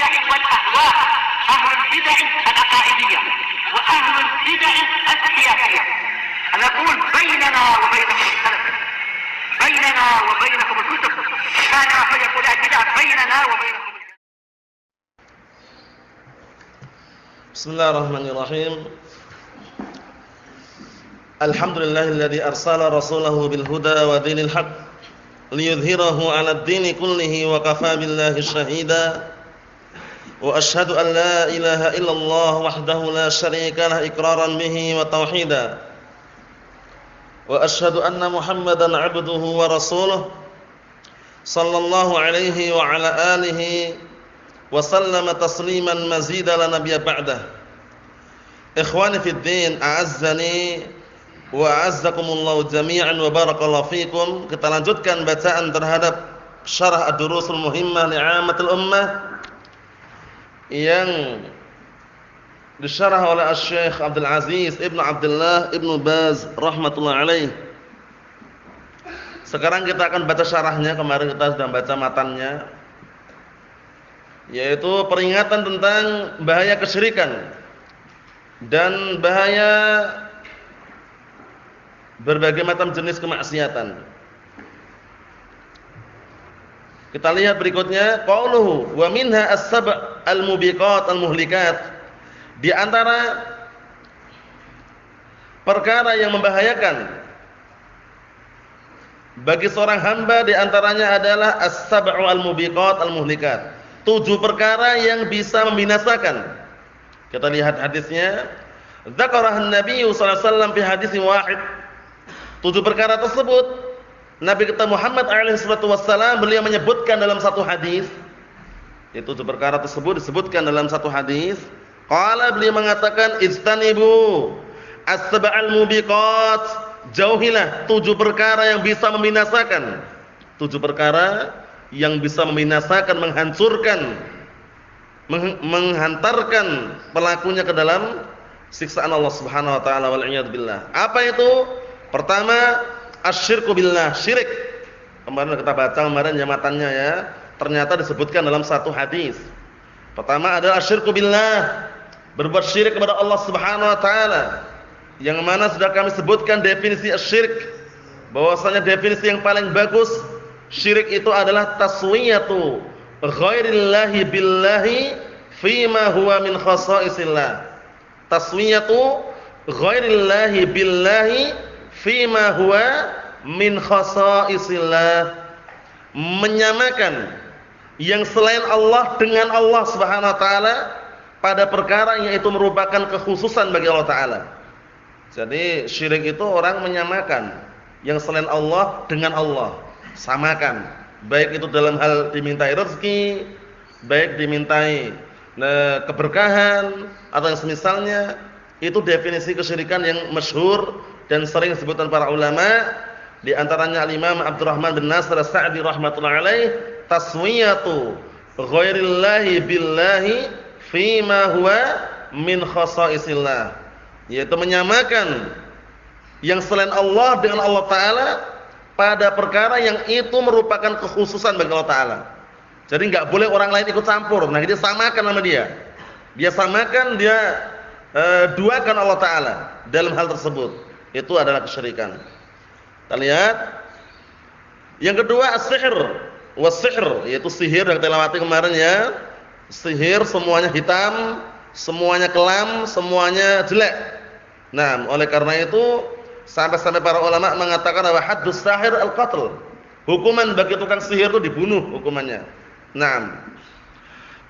البدع والأهواء، أهل البدع العقائدية وأهل البدع السياسية. نقول بيننا وبينكم السلف، بيننا وبينكم الكتب، كان فيقول البدع بيننا وبينكم. بسم الله الرحمن الرحيم. الحمد لله الذي أرسل رسوله بالهدى ودين الحق ليظهره على الدين كله وكفى بالله شهيدا وأشهد أن لا إله إلا الله وحده لا شريك له إقرارا به وتوحيدا وأشهد أن محمدا عبده ورسوله صلى الله عليه وعلى آله وسلم تسليما مزيدا لا نبي بعده. إخواني في الدين أعزني wa a'azzakumullahu jami'an wa barakallahu fikum. Kita lanjutkan bacaan terhadap Syarah Ad-Durusul Muhimmah li'ammatil ummah yang disyarah oleh Asy-Syaikh Abdul Aziz Ibnu Abdullah Ibnu Baz rahmatullah alaih. Sekarang kita akan baca syarahnya. Kemarin kita sudah baca matannya, yaitu peringatan tentang bahaya kesyirikan dan bahaya berbagai macam jenis kemaksiatan. Kita lihat berikutnya, qauluhu wa minha as-sab' al-mubiqat al-muhlikat. Di antara perkara yang membahayakan bagi seorang hamba di antaranya adalah as-sab'u al-mubiqat al-muhlikat. 7 perkara yang bisa membinasakan. Kita lihat hadisnya. Dzakarahan Nabi sallallahu alaihi wasallam fi hadisin wahid. 7 perkara tersebut Nabi kita Muhammad SAW beliau menyebutkan dalam satu hadis. Itu 7 perkara tersebut disebutkan dalam satu hadis. Qala, beliau mengatakan ijtanibu as-sab'al mubiqat, jauhilah 7 perkara yang bisa membinasakan. 7 perkara yang bisa membinasakan, menghancurkan, menghantarkan pelakunya ke dalam siksaan Allah Subhanahu wa taala wal iyad billah. Apa itu? Pertama, asyirku billah, syirik. Kemarin kita baca kemarin jamatannya ya. Ternyata disebutkan dalam satu hadis. Pertama adalah asyirku billah, berbuat syirik kepada Allah Subhanahu wa taala. Yang mana sudah kami sebutkan definisi asyirik. Bahwasanya definisi yang paling bagus, syirik itu adalah taswiyatu ghairillahi billahi fima huwa min khasaisillah. Taswiyatu ghairillahi billahi fima huwa min khasaisillah, menyamakan yang selain Allah dengan Allah Subhanahu wa taala pada perkara yang itu merupakan kekhususan bagi Allah taala. Jadi syirik itu orang menyamakan yang selain Allah dengan Allah, samakan. Baik itu dalam hal dimintai rezeki, baik dimintai keberkahan atau yang semisalnya. Itu definisi kesyirikan yang masyhur dan sering disebutkan para ulama, di antaranya Al-Imam Abdurrahman bin Nasir As-Sa'di rahmatullahi alaih, taswiyatu ghairillahi billahi fima huwa min khasaisillah, yaitu menyamakan yang selain Allah dengan Allah taala pada perkara yang itu merupakan kekhususan bagi Allah taala. Jadi enggak boleh orang lain ikut campur. Nah, dia samakan sama dia. Dia samakan, dia duakan Allah taala dalam hal tersebut. Itu adalah kesyirikan. Kita lihat. Yang kedua as-sihr, was-sihr, yaitu sihir yang kita lewati kemarin ya. Sihir semuanya hitam, semuanya kelam, semuanya jelek. Nah, oleh karena itu sampai-sampai para ulama mengatakan bahwa haddus sahir al-qatl. Hukuman bagi tukang sihir itu dibunuh hukumannya. Nah.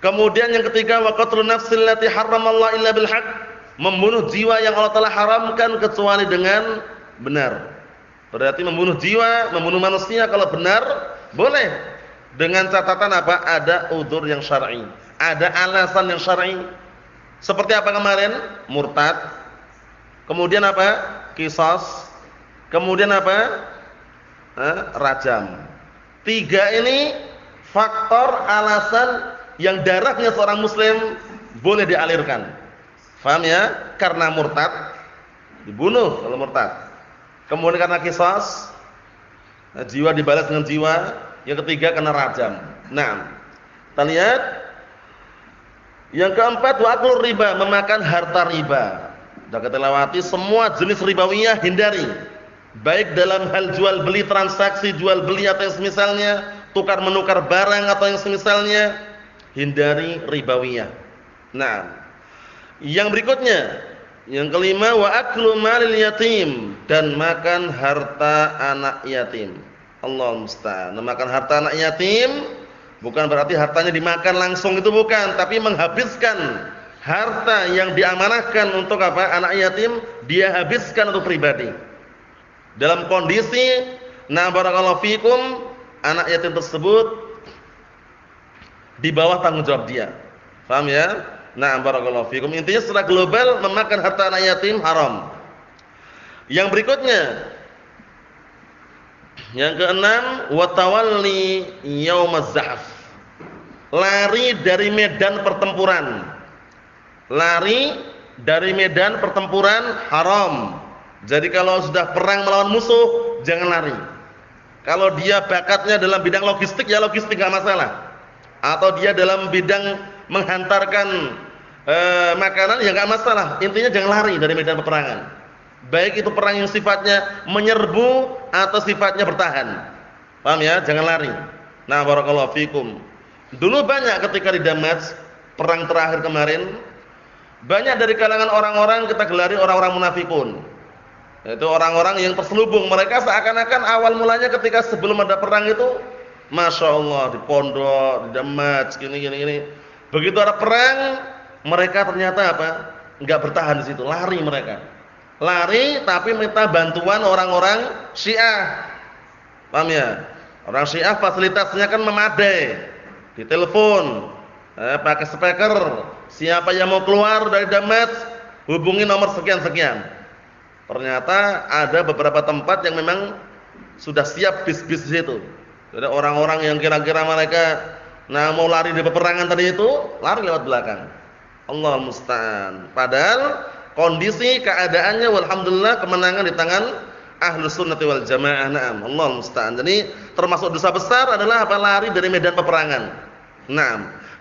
Kemudian yang ketiga wa qatlun nafsil lati harramallahu illa bil haqq. Membunuh jiwa yang Allah telah haramkan kecuali dengan benar. Berarti membunuh jiwa, membunuh manusia kalau benar boleh. Dengan catatan apa? Ada udzur yang syar'i, ada alasan yang syar'i. Seperti apa kemarin? Murtad. Kemudian apa? Qisas. Kemudian apa? Rajam. 3 ini faktor alasan yang darahnya seorang muslim boleh dialirkan. Paham ya? Karena murtad dibunuh kalau murtad. Kemudian karena qisas, jiwa dibalas dengan jiwa. Yang ketiga karena rajam. Nah, kita lihat Yang keempat, wa aklur riba, memakan harta riba. Sudah kita lewati semua jenis ribawiyah, hindari. Baik dalam hal jual beli, transaksi jual beli atau yang semisalnya, tukar menukar barang atau yang semisalnya, hindari ribawiyah. Nah, yang berikutnya, yang kelima, wa aklu malil yatim, dan makan harta anak yatim. Allahul musta'an. Memakan harta anak yatim bukan berarti hartanya dimakan langsung, itu bukan, tapi menghabiskan harta yang diamanahkan untuk apa? Anak yatim, dia habiskan untuk pribadi. Dalam kondisi barakallahu fikum, anak yatim tersebut di bawah tanggung jawab dia. Paham ya? Barakallahu fikum. Intinya secara global memakan harta anak yatim haram. Yang berikutnya, yang keenam, wa tawalli yaumaz zahf. Lari dari medan pertempuran. Lari dari medan pertempuran haram. Jadi kalau sudah perang melawan musuh, jangan lari. Kalau dia bakatnya dalam bidang logistik, ya logistik enggak masalah. Atau dia dalam bidang menghantarkan makanan, ya enggak masalah. Intinya jangan lari dari medan peperangan. Baik itu perang yang sifatnya menyerbu atau sifatnya bertahan. Paham ya? Jangan lari. Barakallahu fikum. Dulu banyak ketika di Damas, perang terakhir kemarin, banyak dari kalangan orang-orang kita gelari orang-orang munafikun. Itu orang-orang yang terselubung. Mereka seakan-akan awal mulanya ketika sebelum ada perang itu, Masya Allah, di pondok, di Damas, gini. Begitu ada perang, mereka ternyata apa? Enggak bertahan di situ, lari mereka. Lari tapi minta bantuan orang-orang Syiah. Paham ya? Orang Syiah fasilitasnya kan memadai. Ditelepon, pakai speaker, siapa yang mau keluar dari Damas, hubungi nomor sekian-sekian. Ternyata ada beberapa tempat yang memang sudah siap bis-bis di situ. Jadi orang-orang yang kira-kira mereka mau lari dari peperangan tadi itu, lari lewat belakang. Allah musta'an. Padahal kondisi keadaannya walhamdulillah kemenangan di tangan Ahlus Sunnati wal Jamaah. Allah musta'an. Jadi termasuk dosa besar adalah apa? Lari dari medan peperangan.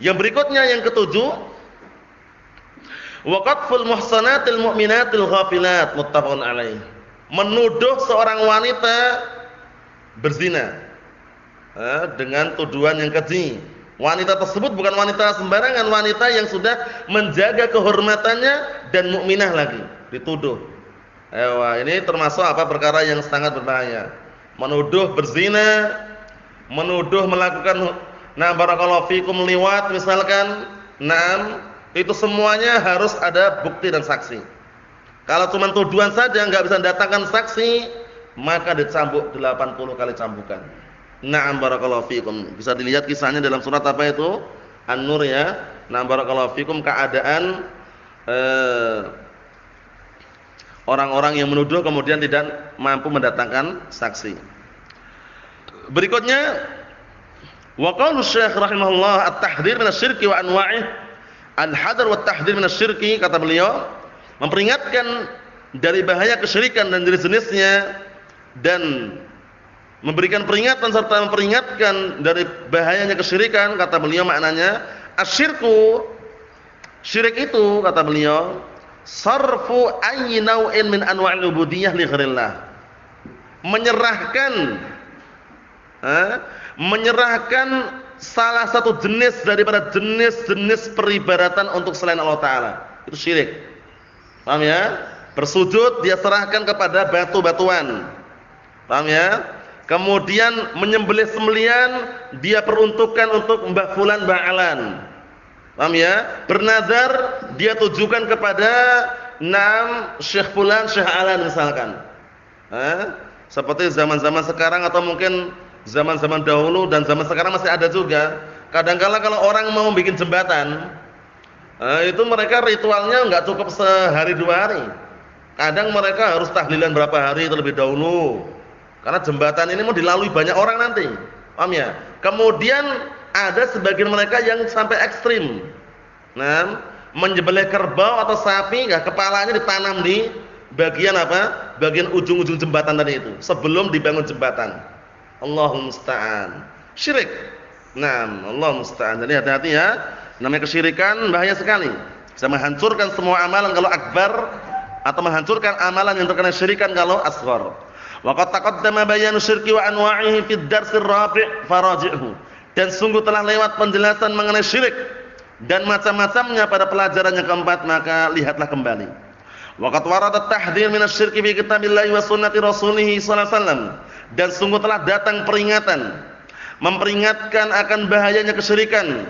Yang berikutnya yang ketujuh, wa qadful muhsanatil mu'minatil ghafilat, muttafaqun alaih. Menuduh seorang wanita berzina dengan tuduhan yang keji. Wanita tersebut bukan wanita sembarangan, wanita yang sudah menjaga kehormatannya dan mukminah lagi, dituduh. Ini termasuk apa? Perkara yang sangat berbahaya. Menuduh berzina, menuduh melakukan barakallahu fikum liwat misalkan. Itu semuanya harus ada bukti dan saksi. Kalau cuma tuduhan saja enggak bisa datangkan saksi, maka dicambuk 80 kali cambukan. Barakallahu fikum. Bisa dilihat kisahnya dalam surat apa itu? An-Nur ya. Barakallahu fikum, keadaan orang-orang yang menuduh kemudian tidak mampu mendatangkan saksi. Berikutnya, wa qaulu Syekh rahimahullah at-tahdhir minasyirki wa anwa'ih, al-hadar wa at-tahdhir minasyirki, kata beliau, memperingatkan dari bahaya kesyirikan dan jenis-jenisnya, dan memberikan peringatan serta memperingatkan dari bahayanya kesyirikan. Kata beliau maknanya asyirku, syirik itu kata beliau, sarfu ayyi naw'in min anwa'il ubudiyyah li ghairillah, menyerahkan salah satu jenis daripada jenis-jenis peribadatan untuk selain Allah Ta'ala. Itu syirik. Paham ya? Bersujud dia serahkan kepada batu-batuan. Paham ya? Kemudian menyembelih sembelihan dia peruntukkan untuk Mbah Fulan Ba'alan. Paham ya? Bernazar dia tujukan kepada Syekh Fulan Syekh Alan misalkan. Seperti zaman-zaman sekarang atau mungkin zaman-zaman dahulu dan zaman sekarang masih ada juga. Kadang-kala kalau orang mau bikin jembatan, itu mereka ritualnya enggak cukup sehari dua hari. Kadang mereka harus tahlilan berapa hari terlebih dahulu. Karena jembatan ini mau dilalui banyak orang nanti. Paham ya? Kemudian ada sebagian mereka yang sampai ekstrim. Menyembelih kerbau atau sapi, kepalanya ditanam di bagian apa? Bagian ujung-ujung jembatan tadi itu, sebelum dibangun jembatan. Allahumma musta'an. Syirik. Allahumma musta'an. Jadi hati-hati ya. Namanya kesyirikan bahaya sekali. Bisa menghancurkan semua amalan kalau akbar atau menghancurkan amalan yang terkena syirikan kalau asghar. Wa qad taqaddama bayanu syirki wa anwa'ihi fid darsir rabi' faraji'hu. Dan sungguh telah lewat penjelasan mengenai syirik dan macam-macamnya pada pelajaran yang keempat, maka lihatlah kembali. Wa qad warada at-tahdhir min asy-syirki fi kitabillahi wa sunnati rasulih sallallahu alaihi wasallam. Dan sungguh telah datang peringatan memperingatkan akan bahayanya kesyirikan,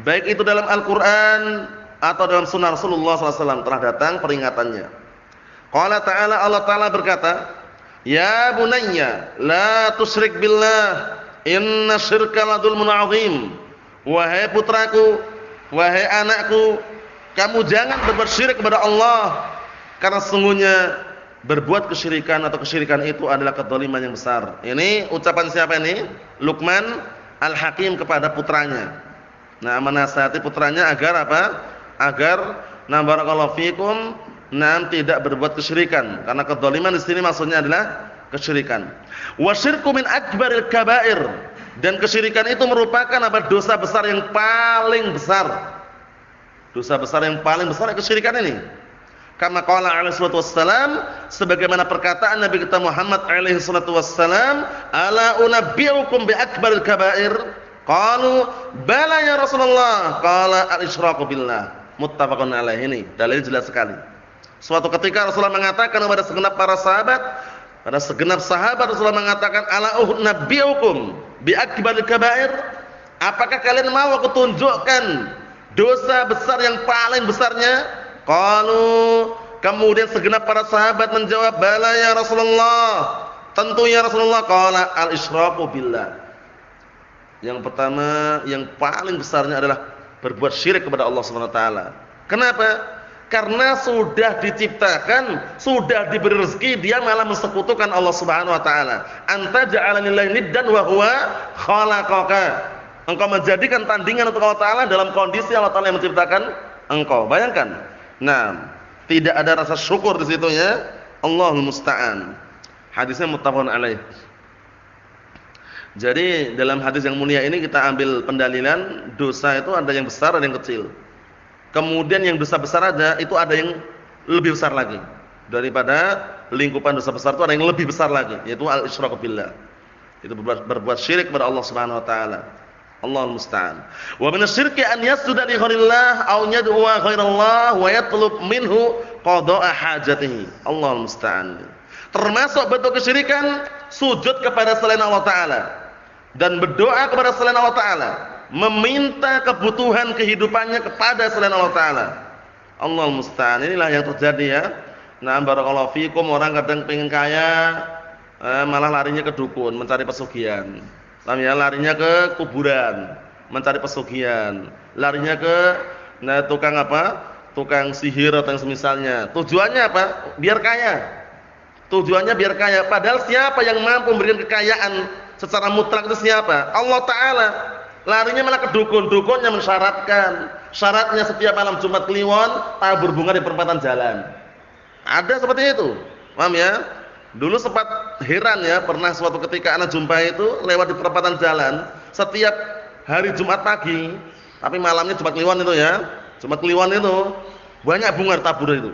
baik itu dalam Al-Qur'an atau dalam sunnah Rasulullah sallallahu alaihi wasallam telah datang peringatannya. Qala ta'ala, Allah Ta'ala berkata, "Ya bunayya, la tusyrik billah, inna syirka la dzulmun 'adzim." Wahai putraku, wahai anakku, kamu jangan berbuat syirik kepada Allah, karena sesungguhnya berbuat kesyirikan atau kesyirikan itu adalah kedzaliman yang besar. Ini ucapan siapa ini? Luqman Al-Hakim kepada putranya. Nah, menasihati putranya agar apa? Agar barakallahu fikum, tidak berbuat kesyirikan. Karena kedzaliman di sini maksudnya adalah kesyirikan. Wa syirku min akbaril kaba'ir. Dan kesyirikan itu merupakan apa? Dosa besar yang paling besar. Dosa besar yang paling besar kesyirikan ini. Kama qala alaihi salatu wassalam, sebagaimana perkataan Nabi kita Muhammad alaihi salatu wassalam, "Ala unabbiukum bi akbaril kaba'ir?" Qalu, "Bala ya Rasulullah." Qala al-isyraku billah. Muttafaqun alaihi. Ini dalil jelas sekali. Suatu ketika Rasulullah mengatakan kepada segenap para sahabat, pada segenap sahabat Rasulullah mengatakan, "Ala unabbiukum bi akbaril kaba'ir?" Apakah kalian mau aku tunjukkan dosa besar yang paling besarnya? Qalu, kemudian segenap para sahabat menjawab, "Bala ya Rasulullah." Tentu ya Rasulullah. Qala al-isyraku billah. Yang pertama, yang paling besarnya adalah berbuat syirik kepada Allah Subhanahu wa taala. Kenapa? Karena sudah diciptakan, sudah diberi rezeki, dia malah mensekutukan Allah Subhanahu wa taala. Anta ja'alani lillahi niddan wa huwa khalaqaka. Engkau menjadikan tandingan untuk Allah taala dalam kondisi Allah taala yang menciptakan engkau. Bayangkan. Nah, tidak ada rasa syukur di situ ya. Allahul musta'an. Hadisnya muttafaqun alaih. Jadi dalam hadis yang mulia ini kita ambil pendalilan dosa itu ada yang besar, ada yang kecil. Kemudian yang dosa besar aja itu ada yang lebih besar lagi. Daripada lingkupan dosa besar itu ada yang lebih besar lagi, yaitu al-isyraku billah. Itu berbuat syirik kepada Allah Subhanahu wa taala. Allahul musta'an. Wa min asy-syirki an yasjuda li ghairillah aw yad'uwa ghairallah wa yatlub minhu qada'a hajatihi. Allahul musta'an. Termasuk bentuk kesyirikan sujud kepada selain Allah taala dan berdoa kepada selain Allah taala, meminta kebutuhan kehidupannya kepada selain Allah taala. Allahul musta'an. Inilah yang terjadi ya. Nah, barakallahu fikum, orang kadang pengen kaya malah larinya ke dukun mencari pesugihan. Larinya ke kuburan mencari pesugihan, larinya ke tukang apa? Tukang sihir atau yang semisalnya. Tujuannya apa? Biar kaya. Tujuannya biar kaya. Padahal siapa yang mampu memberikan kekayaan secara mutlak itu siapa? Allah taala. Larinya malah ke dukun. Dukunnya mensyaratkan, syaratnya setiap malam Jumat Kliwon tabur bunga di perempatan jalan. Ada seperti itu. Paham ya? Dulu sempat heran ya, pernah suatu ketika anak jumpai itu lewat di perempatan jalan setiap hari Jumat pagi, tapi malamnya Jumat Kliwon itu ya. Jumat Kliwon itu banyak bunga tabur itu.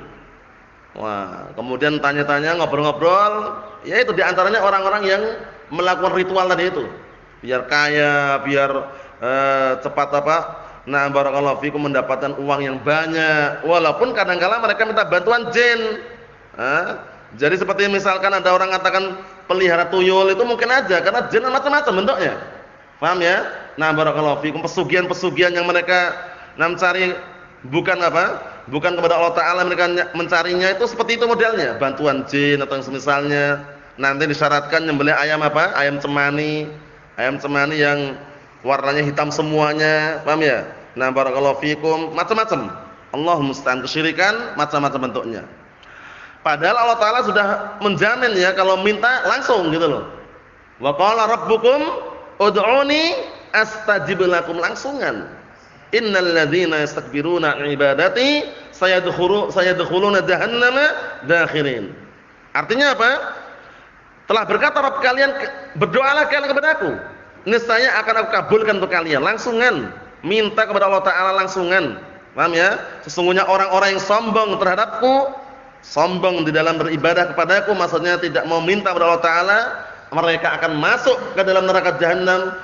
Wah, kemudian tanya-tanya, ngobrol-ngobrol, ya itu diantaranya orang-orang yang melakukan ritual tadi itu. Biar kaya, biar cepat apa? Nah, barakallahu fikum, mendapatkan uang yang banyak. Walaupun kadang-kala mereka minta bantuan jin. Jadi seperti misalkan ada orang katakan pelihara tuyul, itu mungkin aja karena jin macam-macam bentuknya. Paham ya? Nah, barakallahu fikum, pesugihan-pesugihan yang mereka cari bukan apa? Bukan kepada Allah taala, mereka mencarinya itu seperti itu modelnya, bantuan jin atau yang semisalnya. Nanti disyaratkan nyembelih ayam apa? Ayam cemani. Ayam cemani yang warnanya hitam semuanya. Paham ya? Nah, barakallahu fikum, macam-macam. Allahumma musta'an, kesyirikan macam-macam bentuknya. Padahal Allah taala sudah menjamin ya, kalau minta langsung gitu loh. Wa qala rabbukum ud'uni astajib lakum, langsungan. Innal ladzina yastakbiruna 'an ibadati sayadkhuluna jahannama dakhirin. Artinya apa? Telah berkata Rabb kalian, berdoalah kalian kepadaku, niscaya akan aku kabulkan untuk kalian, langsungan. minta kepada Allah Ta'ala langsungan. Paham ya? Sesungguhnya orang-orang yang sombong terhadapku, sombong di dalam beribadah kepadaku, maksudnya tidak mau minta kepada Allah Ta'ala, mereka akan masuk ke dalam neraka Jahannam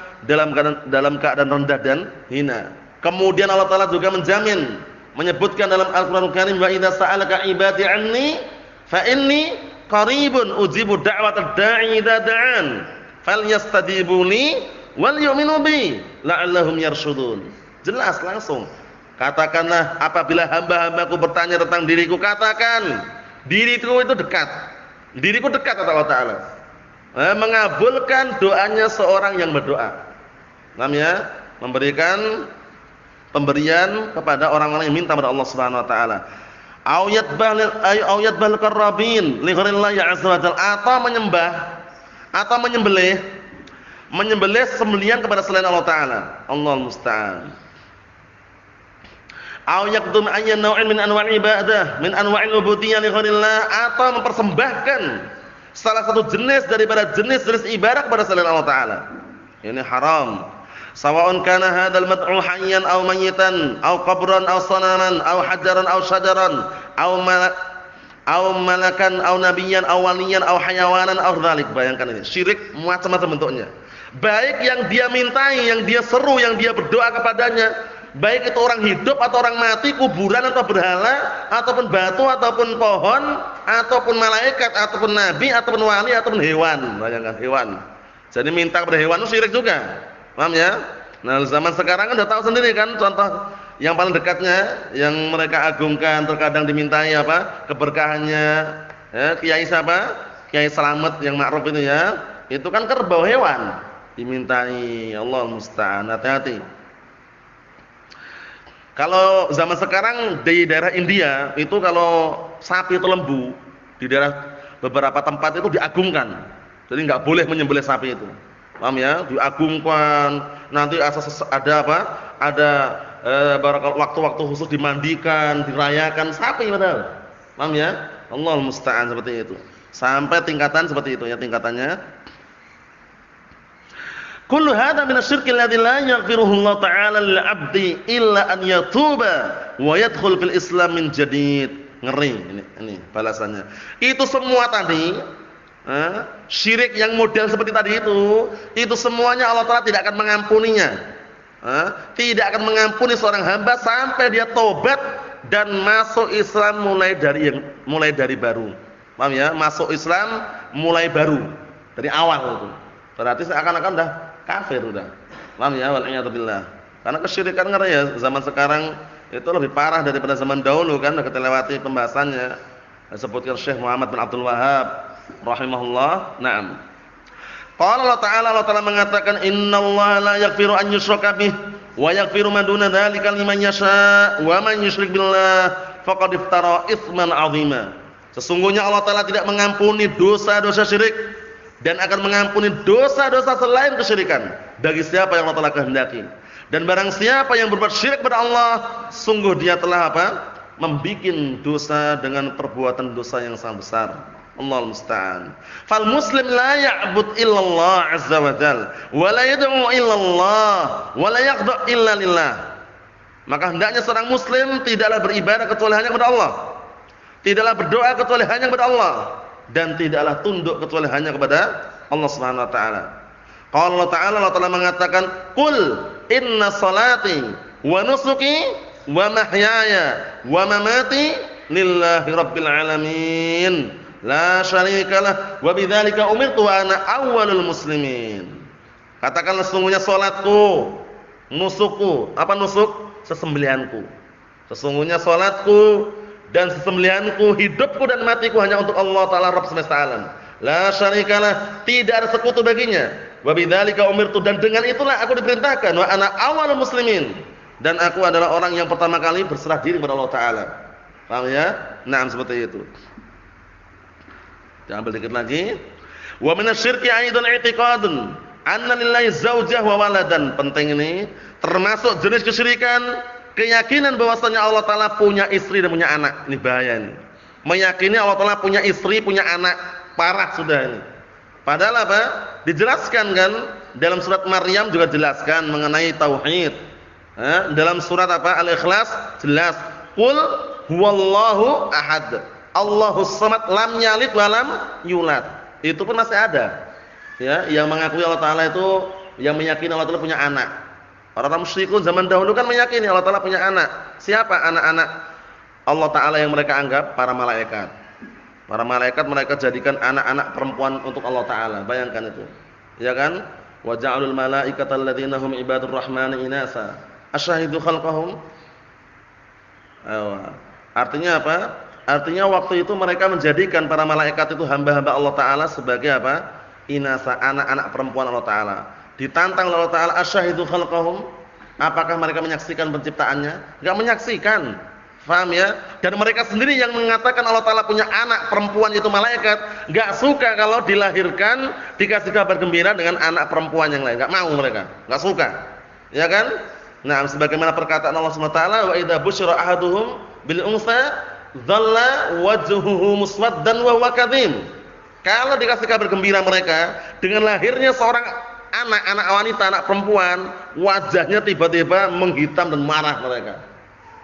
dalam keadaan rendah dan hina. Kemudian Allah Ta'ala juga menjamin, menyebutkan dalam Al-Qur'anul Karim, wa idza sa'alaka 'ibadi 'anni fa inni qaribun ujibu da'watad da'i idza da'an falyastadibuni wal yu'minu bi la'allahum yarshudun. Jelas langsung. Katakanlah apabila hamba-hambaku bertanya tentang diriku, katakan diriku itu dekat. Diriku dekat kata Allah Ta'ala. Mengabulkan doanya seorang yang berdoa. Namanya memberikan pemberian kepada orang-orang yang minta kepada Allah Subhanahu wa taala. Ayat bal qarrabin li ghairillah azza wa jalla, atau menyembelih sembelihan kepada selain Allah Taala. Allahu musta'an. Aw yaqdum ayyan naw'in min anwa'il ibadah min anwa'il ubudiyyah li ghairillah, atau mempersembahkan salah satu jenis daripada jenis-jenis ibadah kepada selain Allah Taala. Ini haram. Sawa'un kana hadzal mad'u hayyan aw mayyitan aw qabran aw sanaman aw hajaran aw syajaran aw malakan aw nabiyyan aw waliyan aw hayawanan aw dzalik. Bayangkan ini, syirik macam-macam bentuknya. Baik yang dia mintai, yang dia seru, yang dia berdoa kepadanya, baik itu orang hidup atau orang mati, kuburan atau berhala, ataupun batu, ataupun pohon, ataupun malaikat, ataupun nabi, ataupun wali, ataupun hewan. Bayangkan hewan. Jadi minta kepada hewan itu syirik juga. Paham ya? Nah, zaman sekarang kan udah tahu sendiri kan, contoh yang paling dekatnya yang mereka agungkan, terkadang dimintai apa? Keberkahannya. Ya, kiai siapa? Kiai Slamet yang ma'ruf itu ya. Itu kan kerbau hewan dimintai. Allah musta'an. Hati-hati. Kalau zaman sekarang di daerah India itu kalau sapi atau lembu di daerah beberapa tempat itu diagungkan. Jadi enggak boleh menyembelih sapi itu. Paham ya? Diagungkan. Nanti ada apa? Ada waktu-waktu khusus dimandikan, dirayakan sapi padahal. Paham ya? Allah musta'an, seperti itu. Sampai tingkatan seperti itu ya tingkatannya. Kullu hadza min asy-syirki alladzi la yaghfiruhu Allah Ta'ala lil 'abdi illa an yatuba wa yadkhul fil Islam min jadid. Ngeri ini balasannya. Itu semua tadi syirik yang model seperti tadi itu semuanya Allah Ta'ala tidak akan mengampuninya. Tidak akan mengampuni seorang hamba sampai dia tobat dan masuk Islam mulai dari baru. Paham ya? Masuk Islam mulai baru dari awal itu. Berarti seakan-akan udah kafir udah. Paham ya? Wal a'yadu billah. Karena kesyirikan ngeri ya, zaman sekarang itu lebih parah daripada zaman dahulu kan, udah kita lewati pembahasannya. Disebutkan Syekh Muhammad bin Abdul Wahhab rahimahullah. Naam. Qala Allah Ta'ala mengatakan innallaha la yaghfiru an yushraka bih wa yaghfiru ma duna dzalika liman yasha wa man yusyrik billah faqad iftara itsman 'azima. Sesungguhnya Allah Ta'ala tidak mengampuni dosa-dosa syirik dan akan mengampuni dosa-dosa selain kesyirikan bagi siapa yang Allah Ta'ala kehendaki. Dan barang siapa yang berbuat syirik kepada Allah, sungguh dia telah apa? Membikin dosa dengan perbuatan dosa yang sangat besar. Allahul musta'an. Fal muslim la ya'bud illallah azza wa jalla wa la yad'u illallah wa la yaqda illa lillah. Maka hendaknya seorang muslim tidaklah beribadah kecuali hanya kepada Allah. Tidaklah berdoa kecuali hanya kepada Allah dan tidaklah tunduk kecuali hanya kepada Allah Subhanahu wa taala. Qala Allah Ta'ala mengatakan, "Qul inna salati wa nusuki wa mahyaya wa mamati lillahi rabbil alamin. La syarikalah wa bidzalika umirtu wa ana awwalul muslimin." Katakanlah sesungguhnya salatku, nusukku, apa nusuk? Sesembelihanku. Sesungguhnya salatku dan sesembelihanku, hidupku dan matiku hanya untuk Allah Ta'ala Rabb semesta alam. La syarikalah, tidak ada sekutu baginya. Wa bidzalika umirtu, dan dengan itulah aku diperintahkan. Wa ana awwalul muslimin, dan aku adalah orang yang pertama kali berserah diri kepada Allah Ta'ala. Paham ya? Naam, seperti itu. Jangan ambil dikit lagi. Wa minasyirki aidan i'tiqadun anna lillahi zaujah wa waladan. Penting ini, termasuk jenis kesyirikan keyakinan bahwasanya Allah Ta'ala punya istri dan punya anak. Ini bahaya ini. Meyakini Allah Ta'ala punya istri, punya anak. Parah sudah ini. Padahal apa? Dijelaskan kan dalam surat Maryam juga jelaskan mengenai tauhid. Dalam surat apa? Al-Ikhlas jelas. Qul huwallahu ahad. Allahus samad, lam yalid wa lam yulad. Itu pun masih ada. Ya, yang mengakui Allah Taala itu, yang meyakini Allah Taala punya anak. Orang-orang musyrikun zaman dahulu kan meyakini Allah Taala punya anak. Siapa anak-anak Allah Taala yang mereka anggap? Para malaikat. Para malaikat mereka jadikan anak-anak perempuan untuk Allah Taala. Bayangkan itu. Ya kan? Wa ja'alul malaikata alladziina hum ibadur rahmani inasa. Asyhadu khalqahum. Artinya apa? Artinya waktu itu mereka menjadikan para malaikat itu hamba-hamba Allah Taala sebagai apa? Inasa, anak-anak perempuan Allah Taala. Ditantang oleh Allah Taala, asyhadu khalqahum. Apakah mereka menyaksikan penciptaannya? Enggak menyaksikan. Faham ya? Dan mereka sendiri yang mengatakan Allah Taala punya anak perempuan itu malaikat, enggak suka kalau dilahirkan dikasih kabar gembira dengan anak perempuan yang lain. Enggak mau mereka. Enggak suka. Ya kan? Nah, sebagaimana perkataan Allah Subhanahu wa taala, wa idza busyira ahaduhum bil unsa dhalla wajhuhu muswaddan wa huwa kadhim. Kalau dikasih kabar gembira mereka dengan lahirnya seorang anak wanita, anak perempuan, wajahnya tiba-tiba menghitam dan marah mereka.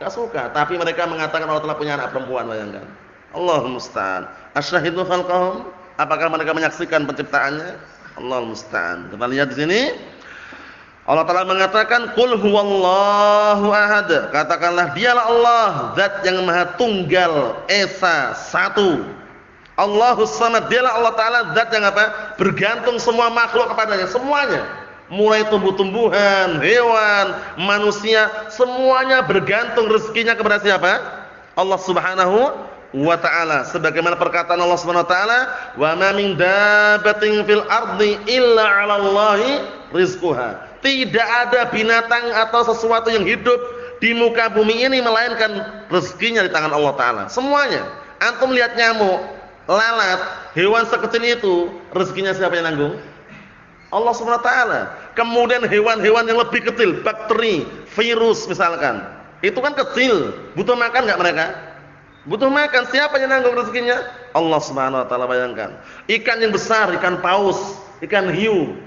Enggak suka, tapi mereka mengatakan Allah Taala punya anak perempuan, bayangkan. Allahul musta'an. Asyhadu khalqahum, apakah mereka menyaksikan penciptaannya? Allahul musta'an. Kita lihat di sini. Allah Taala mengatakan qul huwallahu ahad. Katakanlah dialah Allah, zat yang maha tunggal, esa, satu. Allahus samad, dialah Allah Taala zat yang apa? Bergantung semua makhluk kepadanya, semuanya. Mulai tumbuh-tumbuhan, hewan, manusia, semuanya bergantung rezekinya kepada siapa? Allah Subhanahu wa taala. Sebagaimana perkataan Allah Subhanahu wa taala, "Wa ma min dabbatin fil ardi illa 'alallahi rizquha." Tidak ada binatang atau sesuatu yang hidup di muka bumi ini melainkan rezekinya di tangan Allah Taala. Semuanya. Antum lihat nyamuk, lalat, hewan sekecil itu, rezekinya siapa yang nanggung? Allah Subhanahu wa taala. Kemudian hewan-hewan yang lebih kecil, bakteri, virus misalkan. Itu kan kecil, butuh makan enggak mereka? Butuh makan, siapa yang nanggung rezekinya? Allah Subhanahu wa taala, bayangkan. Ikan yang besar, ikan paus, ikan hiu,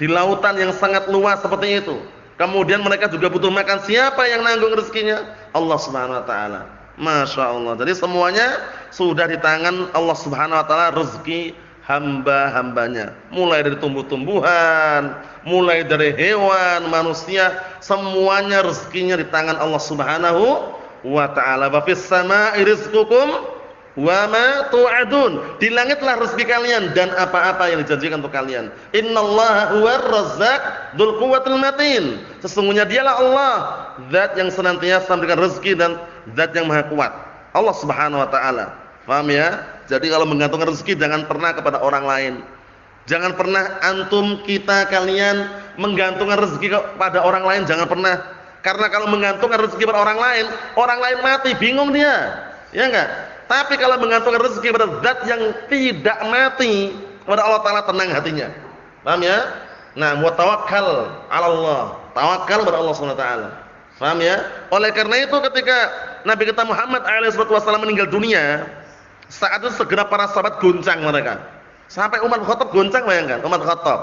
di lautan yang sangat luas seperti itu. Kemudian mereka juga butuh makan, siapa yang nanggung rezekinya? Allah Subhanahu wa taala. Masya Allah. Jadi semuanya sudah di tangan Allah Subhanahu wa taala rezeki hamba-hambanya. Mulai dari tumbuh-tumbuhan, mulai dari hewan, manusia, semuanya rezekinya di tangan Allah Subhanahu wa taala. Wa fis samaa'i rizqukum wa ma tu'adun. Di langitlah rezeki kalian dan apa-apa yang dijanjikan untuk kalian. Innallaha huwar razzaq dzul quwwatil matin. Sesungguhnya dialah Allah, zat yang senantiasa memberikan rezeki dan zat yang maha kuat. Allah Subhanahu wa taala. Paham ya? Jadi kalau menggantungkan rezeki jangan pernah kepada orang lain. Jangan pernah antum, kita, kalian menggantungkan rezeki kepada orang lain, jangan pernah. Karena kalau menggantungkan rezeki pada orang lain mati, bingung dia. Ya enggak? Tapi kalau menggantungkan rezeki pada zat yang tidak mati, kepada Allah Taala tenang hatinya. Paham ya? Nah, wa tawakkal 'ala Allah. Tawakal kepada Allah Subhanahu wa taala. Paham ya? Oleh karena itu ketika Nabi kita Muhammad SAW meninggal dunia, saat itu segera para sahabat goncang mereka. Sampai Umar bin Khattab goncang, bayangkan. Umar bin Khattab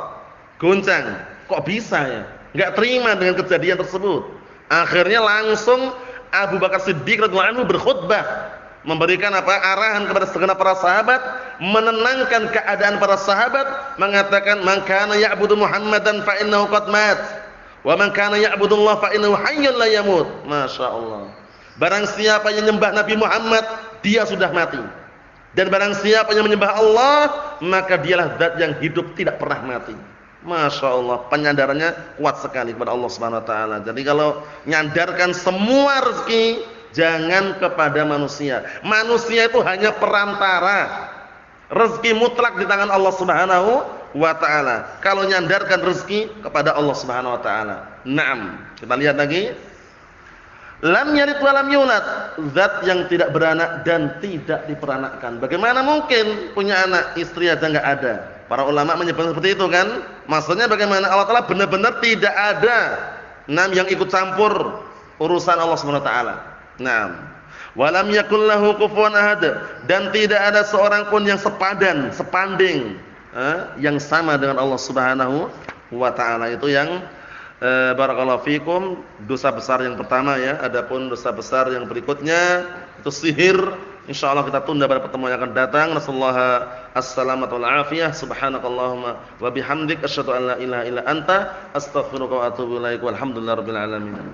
goncang. Kok bisa ya? Enggak terima dengan kejadian tersebut. Akhirnya langsung Abu Bakar Siddiq radhiyallahu anhu berkhutbah, memberikan arahan kepada segenap para sahabat, menenangkan keadaan para sahabat, mengatakan man kana ya'budu Muhammadan fa innahu qad mat wa man kana ya'budu Allah fa innahu hayyun la yamut. Masyaallah. Barang siapa yang menyembah Nabi Muhammad, dia sudah mati. Dan barang siapa yang menyembah Allah, maka dialah zat yang hidup tidak pernah mati. Masya Allah, penyadarannya kuat sekali kepada Allah Subhanahu wa taala. Jadi kalau nyandarkan semua rezeki jangan kepada manusia. Manusia itu hanya perantara. Rezeki mutlak di tangan Allah Subhanahu wa taala. Kalau nyandarkan rezeki kepada Allah Subhanahu wa taala. Naam. Kita lihat lagi. Lam yalid wa lam yulad, zat yang tidak beranak dan tidak diperanakkan. Bagaimana mungkin punya anak, istri aja enggak ada? Para ulama menyebutkan seperti itu kan? Maksudnya bagaimana? Allah Taala benar-benar tidak ada yang ikut campur urusan Allah Subhanahu wa taala. Naam. Wa lam yakul lahu kufuwan ahad, dan tidak ada seorang pun yang sepadan, sepanding, yang sama dengan Allah Subhanahu wa taala. Itu yang barakallahu fikum, dosa besar yang pertama ya. Adapun dosa besar yang berikutnya itu sihir. Insyaallah kita tunda pada pertemuan yang akan datang. Nasallahu as-salamata wal afiyah. Subhanakallahumma wa bihamdik asyhadu an la ilaha illa anta astaghfiruka wa atubu ilaik. Walhamdulillahirabbil alamin.